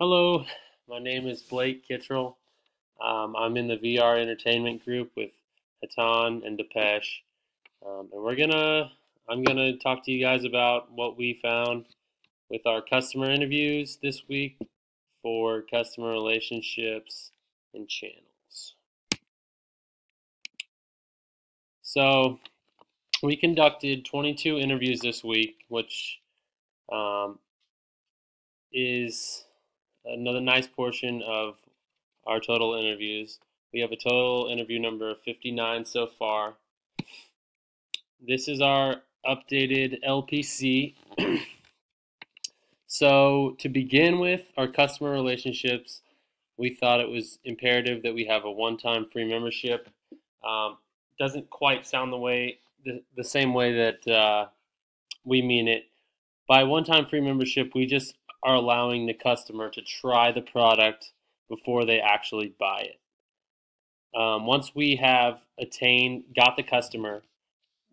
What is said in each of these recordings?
Hello, my name is Blake Kittrell. I'm in the VR entertainment group with Hatan and Depeche, and I'm gonna talk to you guys about what we found with our customer interviews this week for customer relationships and channels. So we conducted 22 interviews this week, which um, is another nice portion of our total interviews. We have a total interview number of 59 so far. This is our updated LPC. So to begin with, our customer relationships, we thought it was imperative that we have a one-time free membership. Doesn't quite sound the same way that we mean it. By one-time free membership, we just are allowing the customer to try the product before they actually buy it. Once we have got the customer,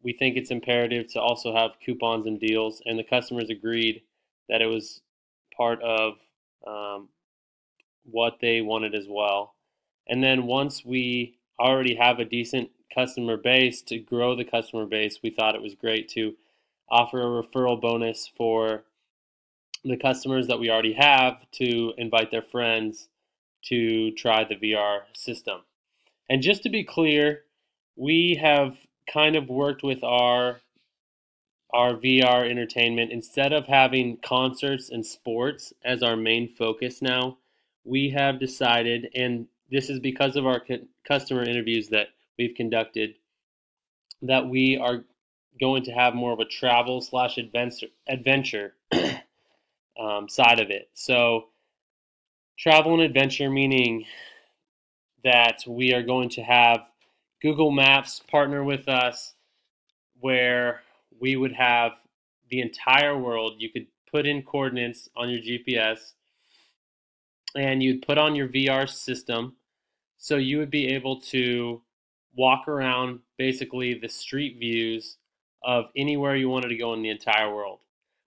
we think it's imperative to also have coupons and deals, and the customers agreed that it was part of um, what they wanted as well. And then once we already have a decent customer base, to grow the customer base, we thought it was great to offer a referral bonus for the customers that we already have to invite their friends to try the VR system. And just to be clear, we have kind of worked with our VR entertainment. Instead of having concerts and sports as our main focus now, we have decided, and this is because of our customer interviews that we've conducted, that we are going to have more of a travel slash adventure side of it. So travel and adventure meaning that we are going to have Google Maps partner with us, where we would have the entire world. You could put in coordinates on your GPS and you'd put on your VR system, so you would be able to walk around basically the street views of anywhere you wanted to go in the entire world.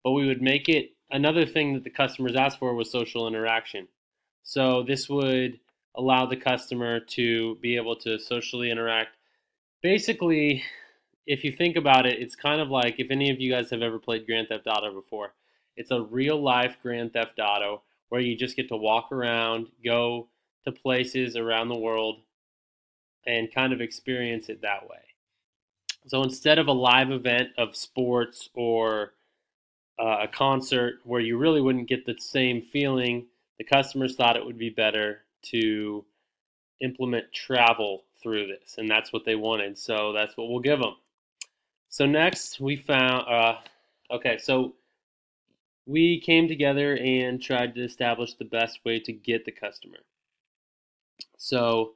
But we would make it, another thing that the customers asked for was social interaction. So this would allow the customer to be able to socially interact. Basically, if you think about it, it's kind of like, if any of you guys have ever played Grand Theft Auto before, it's a real life Grand Theft Auto where you just get to walk around, go to places around the world, and kind of experience it that way. So instead of a live event of sports or a concert where you really wouldn't get the same feeling, the customers thought it would be better to implement travel through this, and that's what they wanted. So that's what we'll give them. So next we found, so we came together and tried to establish the best way to get the customer. So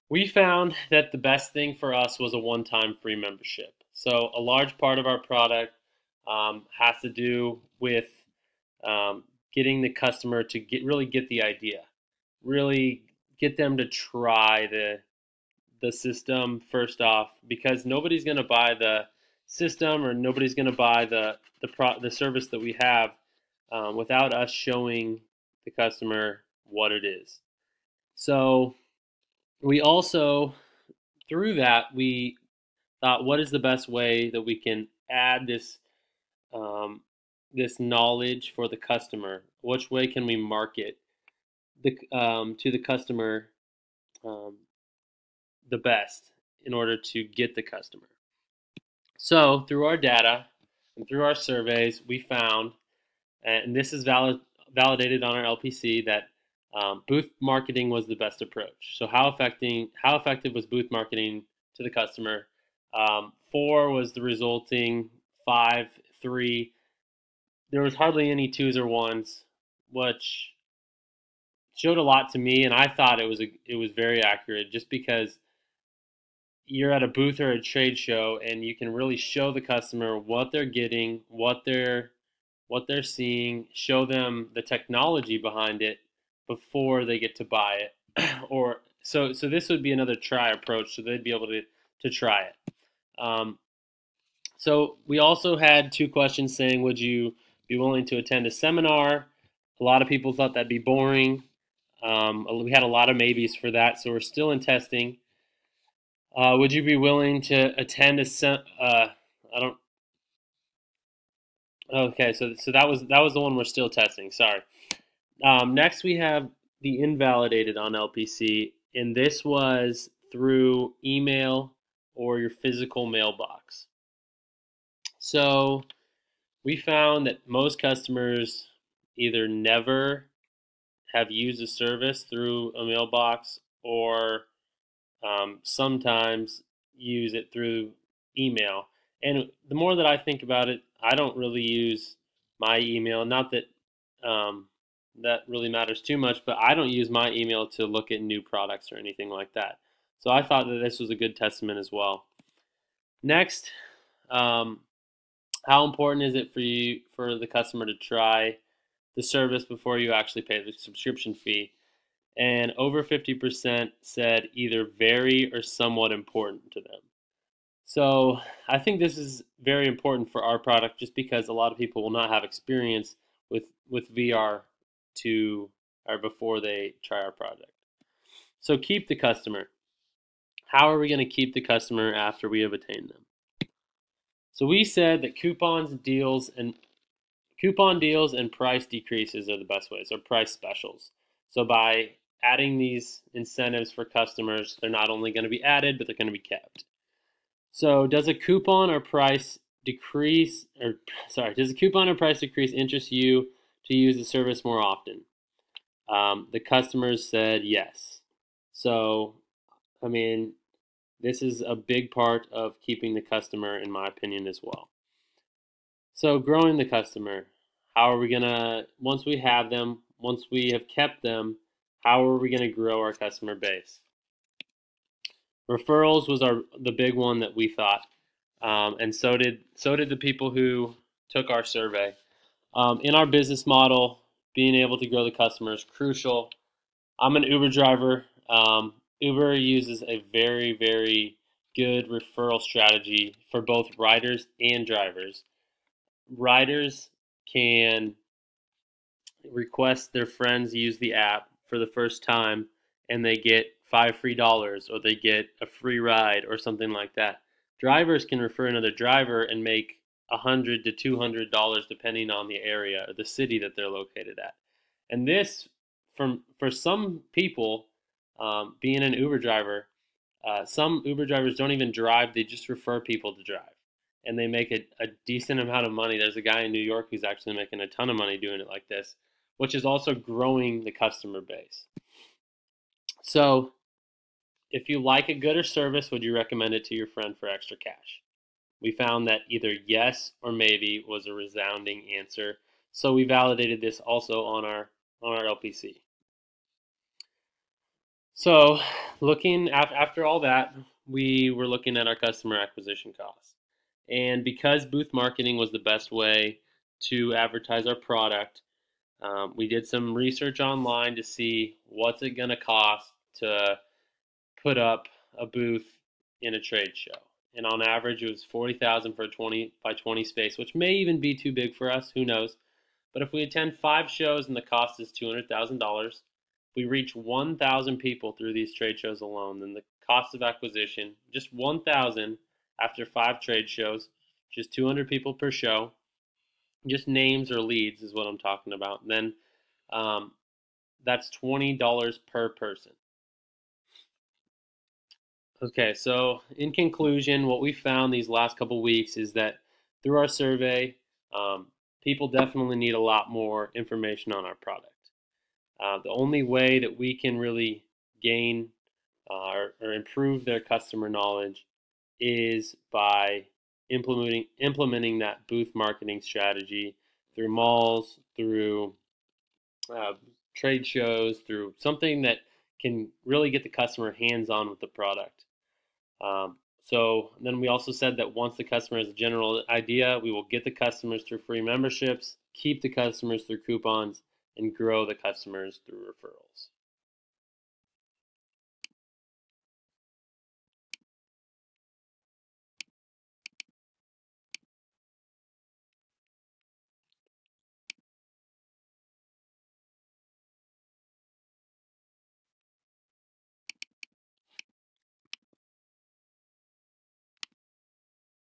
we found that the best thing for us was a one-time free membership. So a large part of our product has to do with getting the customer to really get the idea, really get them to try the system first off, because nobody's going to buy the system, or nobody's going to buy the service that we have without us showing the customer what it is. So we also, through that, we thought, what is the best way that we can add this knowledge for the customer? Which way can we market to the customer the best in order to get the customer? So through our data and through our surveys, we found, and this is validated on our LPC, that booth marketing was the best approach. So how effective was booth marketing to the customer? 4 was the resulting, 5, 3. There was hardly any 2s or 1s, which showed a lot to me, and I thought it was very accurate, just because you're at a booth or a trade show and you can really show the customer what they're getting, what they're seeing, show them the technology behind it before they get to buy it. Or so this would be another try approach, so they'd be able to try it. So we also had 2 questions saying, would you be willing to attend a seminar A lot of people thought that'd be boring. We had a lot of maybes for that, so we're still in testing. Would you be willing to attend I don't. Okay, so that was the one we're still testing. Sorry. Next, we have the invalidated on LPC, and this was through email or your physical mailbox. So we found that most customers either never have used a service through a mailbox or sometimes use it through email. And the more that I think about it, I don't really use my email. Not that that really matters too much, but I don't use my email to look at new products or anything like that. So I thought that this was a good testament as well. Next, how important is it for the customer to try the service before you actually pay the subscription fee? And over 50% said either very or somewhat important to them. So I think this is very important for our product just because a lot of people will not have experience with VR before they try our product. So keep the customer. How are we going to keep the customer after we have attained them? So we said that coupon deals and price decreases are the best ways, or price specials. So by adding these incentives for customers, they're not only going to be added, but they're going to be kept. So does a coupon or price decrease interest you to use the service more often? The customers said yes. So, I mean, this is a big part of keeping the customer, in my opinion, as well. So growing the customer, how are we going to, once we have them, once we have kept them, how are we going to grow our customer base? Referrals was the big one that we thought, and so did the people who took our survey. In our business model, being able to grow the customer is crucial. I'm an Uber driver. Uber uses a very, very good referral strategy for both riders and drivers. Riders can request their friends use the app for the first time and they get $5 free or they get a free ride or something like that. Drivers can refer another driver and make $100 to $200 depending on the area or the city that they're located at. And this, for some people, being an Uber driver, some Uber drivers don't even drive, they just refer people to drive. And they make a decent amount of money. There's a guy in New York who's actually making a ton of money doing it like this, which is also growing the customer base. So if you like a good or service, would you recommend it to your friend for extra cash? We found that either yes or maybe was a resounding answer. So we validated this also on our LPC. So looking after all that, we were looking at our customer acquisition costs. And because booth marketing was the best way to advertise our product, we did some research online to see what's it going to cost to put up a booth in a trade show. And on average, it was $40,000 for a 20 by 20 space, which may even be too big for us. Who knows? But if we attend 5 shows and the cost is $200,000, if we reach 1,000 people through these trade shows alone, then the cost of acquisition, just 1,000 after 5 trade shows, just 200 people per show, just names or leads is what I'm talking about. And then that's $20 per person. Okay, so in conclusion, what we found these last couple weeks is that through our survey, people definitely need a lot more information on our product. The only way that we can really gain or improve their customer knowledge is by implementing that booth marketing strategy through malls, through trade shows, through something that can really get the customer hands-on with the product. So then we also said that once the customer has a general idea, we will get the customers through free memberships, keep the customers through coupons, and grow the customers through referrals.